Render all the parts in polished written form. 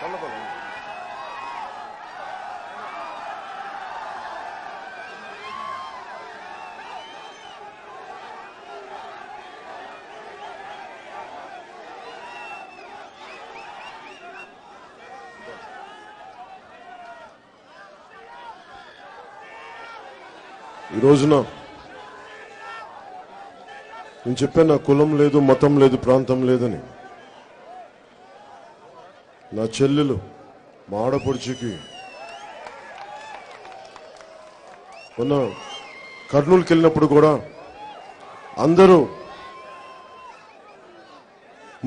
ఈ రోజున నేను చెప్పాను, నా కులం లేదు, మతం లేదు, ప్రాంతం లేదని. నా చెల్లెలు మా ఆడపడుచుకి మొన్న కర్నూలుకి వెళ్ళినప్పుడు కూడా అందరూ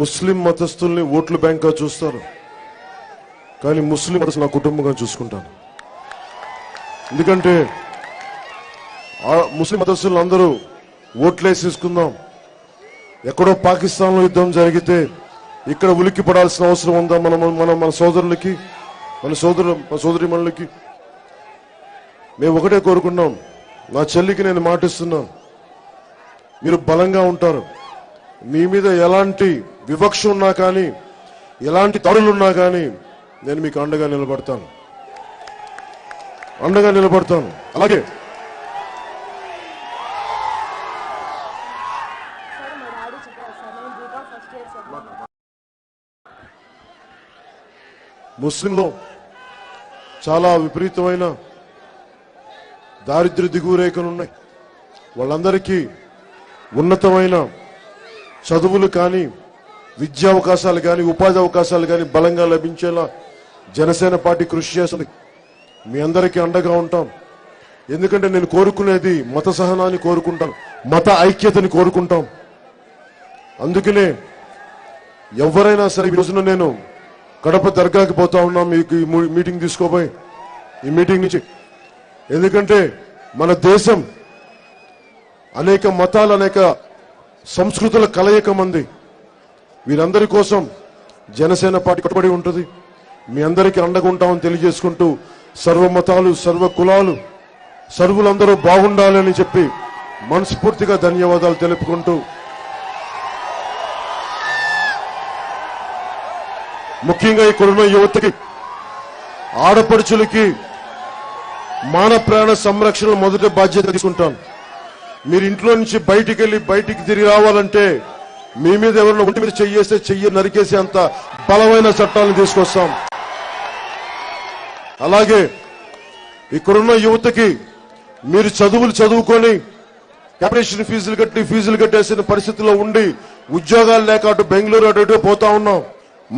ముస్లిం మతస్థుల్ని ఓట్ల బ్యాంక్గా చూస్తారు, కానీ ముస్లిం మతస్థులు నా కుటుంబంగా చూసుకుంటాను. ఎందుకంటే ముస్లిం మతస్థులు అందరూ ఓట్లేసేసుకుందాం, ఎక్కడో పాకిస్తాన్లో యుద్ధం జరిగితే ఇక్కడ ఉలిక్కి పడాల్సిన అవసరం ఉందా? మన సోదరులకి, మన సోదరిమణులకి మేము ఒకటే కోరుకున్నాం. నా చెల్లికి నేను మాటిస్తున్నాను, మీరు బలంగా ఉంటారు. మీ మీద ఎలాంటి వివక్ష ఉన్నా కానీ, ఎలాంటి దాడులున్నా కానీ నేను మీకు అండగా నిలబడతాను. అలాగే ముస్లింలో చాలా విపరీతమైన దారిద్ర్య దిగువ రేఖలున్నాయి. వాళ్ళందరికీ ఉన్నతమైన చదువులు కానీ, విద్యా అవకాశాలు కానీ, ఉపాధి అవకాశాలు కానీ బలంగా లభించేలా జనసేన పార్టీ కృషి చేస్తుంది. మీ అందరికీ అండగా ఉంటాం. ఎందుకంటే నేను కోరుకునేది మత సహనాన్ని కోరుకుంటాను, మత ఐక్యతని కోరుకుంటాం. అందుకనే ఎవరైనా సరే, ఈ రోజున నేను కడప దర్గాకి పోతా ఉన్నాం మీకు ఈ మీటింగ్ తీసుకోబోయి ఈ మీటింగ్ నుంచి. ఎందుకంటే మన దేశం అనేక మతాలు, అనేక సంస్కృతుల కలయిక మంది. వీరందరి కోసం జనసేన పార్టీ కట్టుబడి ఉంటుంది. మీ అందరికీ అండగా ఉంటామని తెలియజేసుకుంటూ, సర్వ మతాలు, సర్వ కులాలు, సర్వులందరూ బాగుండాలని చెప్పి మనస్ఫూర్తిగా ధన్యవాదాలు తెలుపుకుంటూ, ముఖ్యంగా ఇక్కడున్న యువతకి, ఆడపడుచులకి మాన ప్రాణ సంరక్షణ మొదటి బాధ్యత తీసుకుంటాను. మీరు ఇంట్లో నుంచి బయటికి తిరిగి రావాలంటే మీ మీద ఎవరైనా ఒంటి మీద చెయ్యేస్తే చెయ్యి నరికేసే అంత బలమైన చట్టాలను తీసుకొస్తాం. అలాగే ఇక్కడున్న యువతకి మీరు చదువుకొని క్యాపిటేషన్ ఫీజులు కట్టేసిన పరిస్థితిలో ఉండి ఉద్యోగాలు లేక అటు బెంగళూరు అటు పోతా ఉన్నాం.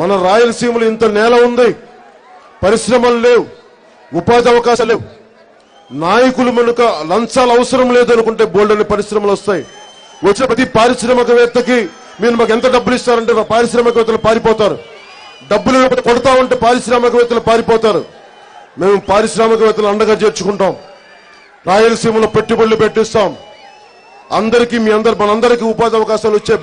మన రాయలసీమలో ఇంత నేల ఉంది, పరిశ్రమలు లేవు, ఉపాధి అవకాశాలు లేవు. నాయకులు మనకు లంచాలు అవసరం లేదనుకుంటే బోల్డని పరిశ్రమలు వస్తాయి. వచ్చిన ప్రతి పారిశ్రామికవేత్తకి మీరు మాకు ఎంత డబ్బులు ఇస్తారంటే పారిశ్రామికవేత్తలు పారిపోతారు. డబ్బులు కొడతా ఉంటే పారిశ్రామికవేత్తలు పారిపోతారు. మేము పారిశ్రామికవేత్తలు అండగా చేర్చుకుంటాం. రాయలసీమలో పెట్టుబడులు పెట్టిస్తాం. మనందరికీ ఉపాధి అవకాశాలు వచ్చే